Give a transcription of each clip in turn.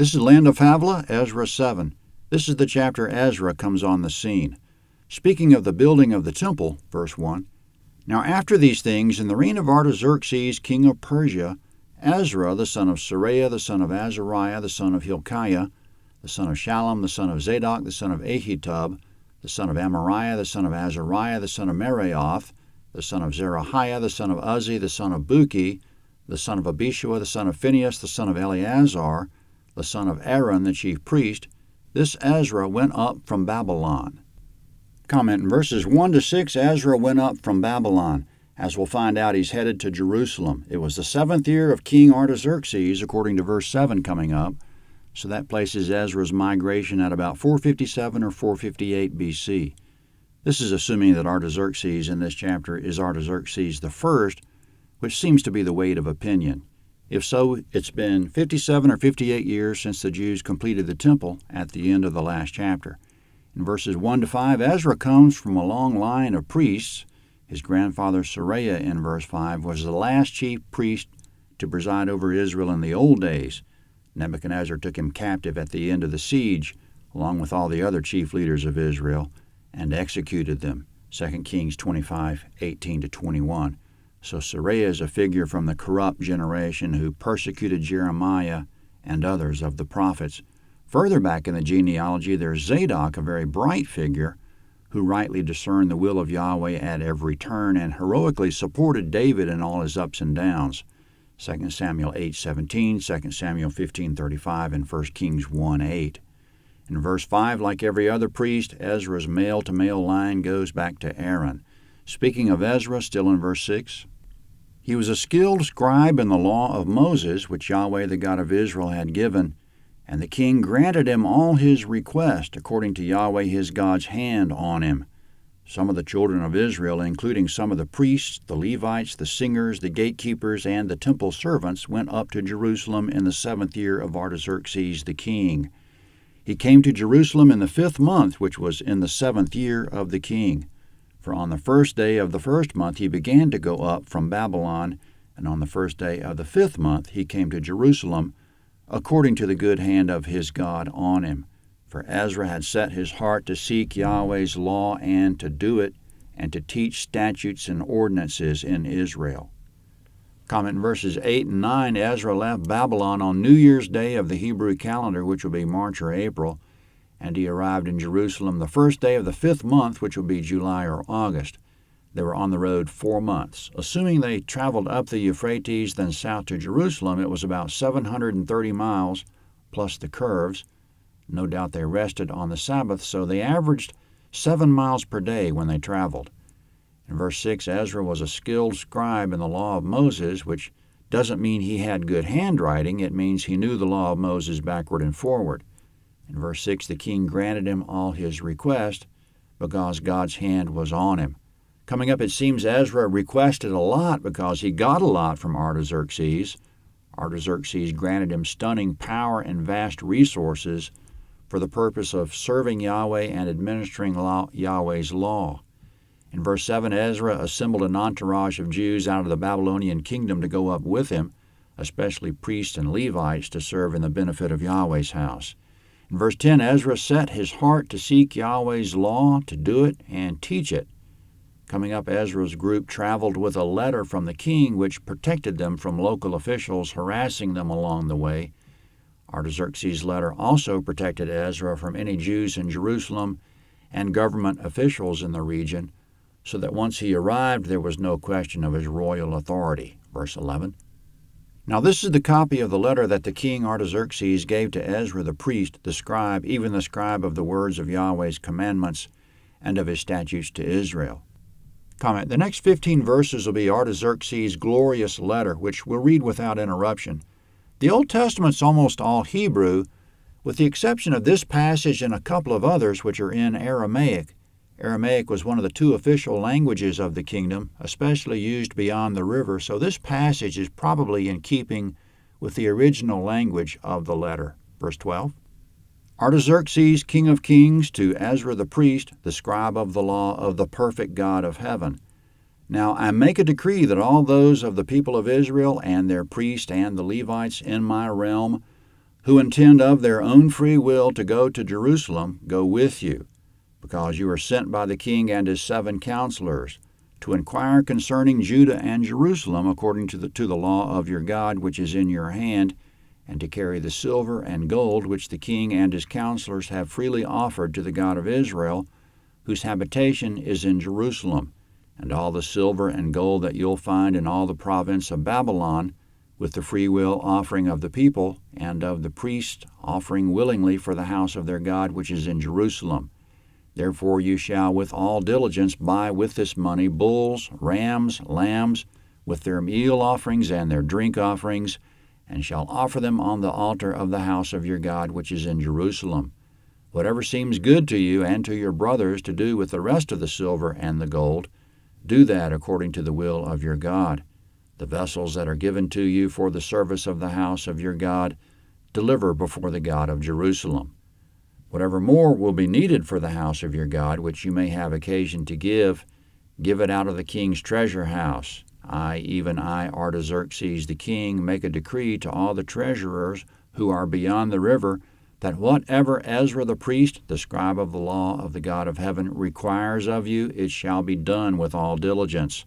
This is Land of Havilah, Ezra 7. This is the chapter Ezra comes on the scene. Speaking of the building of the temple, verse 1, Now after these things, in the reign of Artaxerxes, king of Persia, Ezra, the son of Seraiah, the son of Azariah, the son of Hilkiah, the son of Shallum, the son of Zadok, the son of Ahitub, the son of Amariah, the son of Azariah, the son of Meraioth, the son of Zerahiah, the son of Uzzi, the son of Buki, the son of Abishua, the son of Phinehas, the son of Eleazar, the son of Aaron, the chief priest, this Ezra went up from Babylon. Comment in verses 1 to 6, Ezra went up from Babylon. As we'll find out, he's headed to Jerusalem. It was the 7th year of King Artaxerxes, according to verse 7 coming up. So that places Ezra's migration at about 457 or 458 BC. This is assuming that Artaxerxes in this chapter is Artaxerxes I, which seems to be the weight of opinion. If so, it's been 57 or 58 years since the Jews completed the temple at the end of the last chapter. In verses 1 to 5, Ezra comes from a long line of priests. His grandfather Seraiah in verse 5 was the last chief priest to preside over Israel in the old days. Nebuchadnezzar took him captive at the end of the siege, along with all the other chief leaders of Israel, and executed them. 2 Kings 25:18-21. So Seraiah is a figure from the corrupt generation who persecuted Jeremiah and others of the prophets. Further back in the genealogy, there's Zadok, a very bright figure, who rightly discerned the will of Yahweh at every turn and heroically supported David in all his ups and downs. 2 Samuel 8:17, 2 Samuel 15:35, and 1 Kings 1:8. In verse 5, like every other priest, Ezra's male-to-male line goes back to Aaron. Speaking of Ezra, still in verse 6, he was a skilled scribe in the law of Moses, which Yahweh the God of Israel had given, and the king granted him all his request, according to Yahweh his God's hand on him. Some of the children of Israel, including some of the priests, the Levites, the singers, the gatekeepers, and the temple servants, went up to Jerusalem in the 7th year of Artaxerxes the king. He came to Jerusalem in the 5th month, which was in the 7th year of the king. For on the 1st day of the 1st month he began to go up from Babylon, and on the 1st day of the 5th month he came to Jerusalem, according to the good hand of his God on him. For Ezra had set his heart to seek Yahweh's law and to do it, and to teach statutes and ordinances in Israel. Comment in verses 8 and 9, Ezra left Babylon on New Year's Day of the Hebrew calendar, which will be March or April, and he arrived in Jerusalem the 1st day of the 5th month, which will be July or August. They were on the road 4 months. Assuming they traveled up the Euphrates, then south to Jerusalem, it was about 730 miles, plus the curves. No doubt they rested on the Sabbath, so they averaged 7 miles per day when they traveled. In verse 6, Ezra was a skilled scribe in the law of Moses, which doesn't mean he had good handwriting. It means he knew the law of Moses backward and forward. In verse 6, the king granted him all his request because God's hand was on him. Coming up, it seems Ezra requested a lot because he got a lot from Artaxerxes. Artaxerxes granted him stunning power and vast resources for the purpose of serving Yahweh and administering Yahweh's law. In verse 7, Ezra assembled an entourage of Jews out of the Babylonian kingdom to go up with him, especially priests and Levites, to serve in the benefit of Yahweh's house. In verse 10, Ezra set his heart to seek Yahweh's law, to do it, and teach it. Coming up, Ezra's group traveled with a letter from the king which protected them from local officials harassing them along the way. Artaxerxes' letter also protected Ezra from any Jews in Jerusalem and government officials in the region, so that once he arrived there was no question of his royal authority. Verse 11. Now this is the copy of the letter that the king Artaxerxes gave to Ezra the priest, the scribe, even the scribe of the words of Yahweh's commandments and of his statutes to Israel. Comment. The next 15 verses will be Artaxerxes' glorious letter, which we'll read without interruption. The Old Testament's almost all Hebrew, with the exception of this passage and a couple of others which are in Aramaic. Aramaic was one of the 2 official languages of the kingdom, especially used beyond the river, so this passage is probably in keeping with the original language of the letter. Verse 12. Artaxerxes, king of kings, to Ezra the priest, the scribe of the law of the perfect God of heaven. Now I make a decree that all those of the people of Israel and their priests and the Levites in my realm, who intend of their own free will to go to Jerusalem, go with you, because you are sent by the king and his 7 counselors, to inquire concerning Judah and Jerusalem according to the law of your God which is in your hand, and to carry the silver and gold which the king and his counselors have freely offered to the God of Israel, whose habitation is in Jerusalem, and all the silver and gold that you'll find in all the province of Babylon, with the free will offering of the people and of the priests offering willingly for the house of their God which is in Jerusalem. Therefore you shall with all diligence buy with this money bulls, rams, lambs, with their meal offerings and their drink offerings, and shall offer them on the altar of the house of your God which is in Jerusalem. Whatever seems good to you and to your brothers to do with the rest of the silver and the gold, do that according to the will of your God. The vessels that are given to you for the service of the house of your God, deliver before the God of Jerusalem. Whatever more will be needed for the house of your God, which you may have occasion to give it out of the king's treasure house. Even I, Artaxerxes the king, make a decree to all the treasurers who are beyond the river, that whatever Ezra the priest, the scribe of the law of the God of heaven, requires of you, it shall be done with all diligence,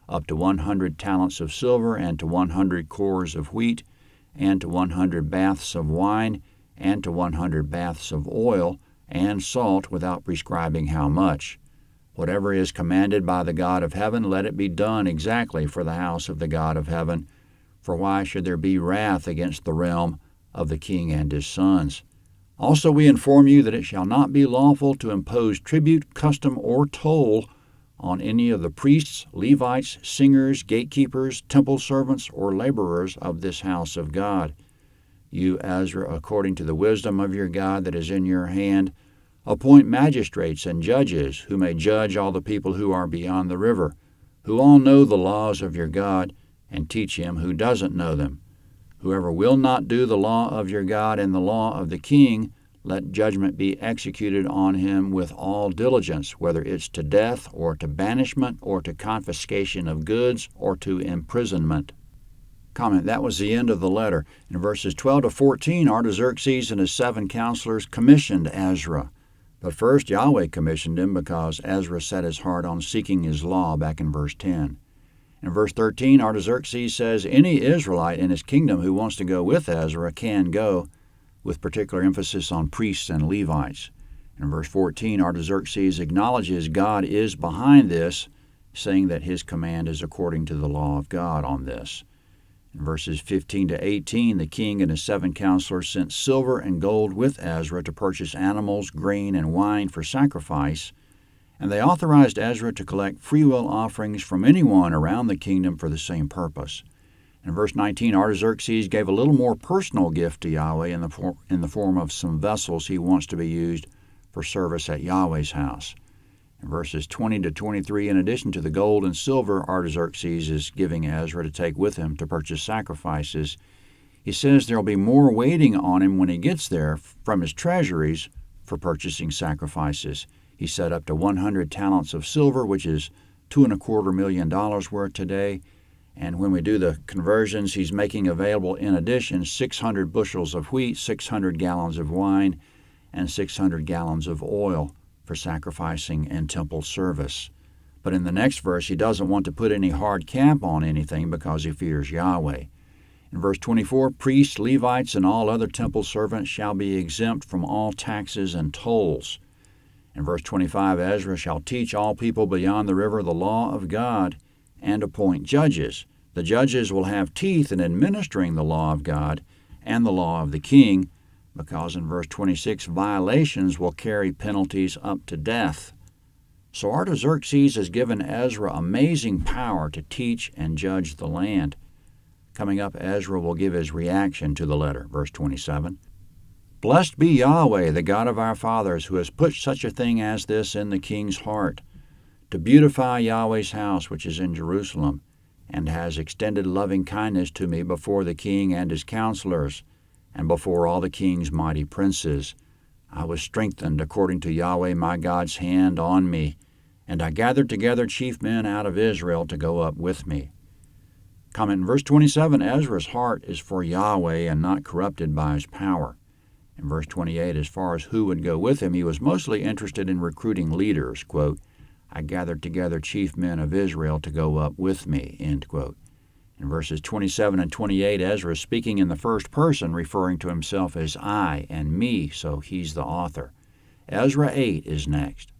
up to 100 talents of silver, and to 100 cores of wheat, and to 100 baths of wine, and to 100 baths of oil, and salt, without prescribing how much. Whatever is commanded by the God of heaven, let it be done exactly for the house of the God of heaven. For why should there be wrath against the realm of the king and his sons? Also we inform you that it shall not be lawful to impose tribute, custom, or toll on any of the priests, Levites, singers, gatekeepers, temple servants, or laborers of this house of God. You, Ezra, according to the wisdom of your God that is in your hand, appoint magistrates and judges who may judge all the people who are beyond the river, who all know the laws of your God, and teach him who doesn't know them. Whoever will not do the law of your God and the law of the king, let judgment be executed on him with all diligence, whether it's to death, or to banishment, or to confiscation of goods, or to imprisonment. Comment, that was the end of the letter. In verses 12 to 14, Artaxerxes and his 7 counselors commissioned Ezra. But first, Yahweh commissioned him because Ezra set his heart on seeking his law back in verse 10. In verse 13, Artaxerxes says any Israelite in his kingdom who wants to go with Ezra can go, with particular emphasis on priests and Levites. In verse 14, Artaxerxes acknowledges God is behind this, saying that his command is according to the law of God on this. In verses 15 to 18, the king and his 7 counselors sent silver and gold with Ezra to purchase animals, grain, and wine for sacrifice, and they authorized Ezra to collect freewill offerings from anyone around the kingdom for the same purpose. In verse 19, Artaxerxes gave a little more personal gift to Yahweh in the form of some vessels he wants to be used for service at Yahweh's house. In verses 20 to 23, in addition to the gold and silver Artaxerxes is giving Ezra to take with him to purchase sacrifices, he says there will be more waiting on him when he gets there from his treasuries for purchasing sacrifices. He set up to 100 talents of silver, which is $2.25 million worth today. And when we do the conversions, he's making available in addition 600 bushels of wheat, 600 gallons of wine, and 600 gallons of oil for sacrificing and temple service. But in the next verse, he doesn't want to put any hard cap on anything because he fears Yahweh. In verse 24, priests, Levites, and all other temple servants shall be exempt from all taxes and tolls. In verse 25, Ezra shall teach all people beyond the river the law of God and appoint judges. The judges will have teeth in administering the law of God and the law of the king, because in verse 26, violations will carry penalties up to death. So Artaxerxes has given Ezra amazing power to teach and judge the land. Coming up, Ezra will give his reaction to the letter. Verse 27, Blessed be Yahweh, the God of our fathers, who has put such a thing as this in the king's heart, to beautify Yahweh's house which is in Jerusalem, and has extended loving kindness to me before the king and his counselors, and before all the king's mighty princes. I was strengthened according to Yahweh my God's hand on me, and I gathered together chief men out of Israel to go up with me. Comment in verse 27, Ezra's heart is for Yahweh and not corrupted by his power. In verse 28, as far as who would go with him, he was mostly interested in recruiting leaders. Quote, I gathered together chief men of Israel to go up with me. End quote. In verses 27 and 28, Ezra is speaking in the first person, referring to himself as I and me, so he's the author. Ezra 8 is next.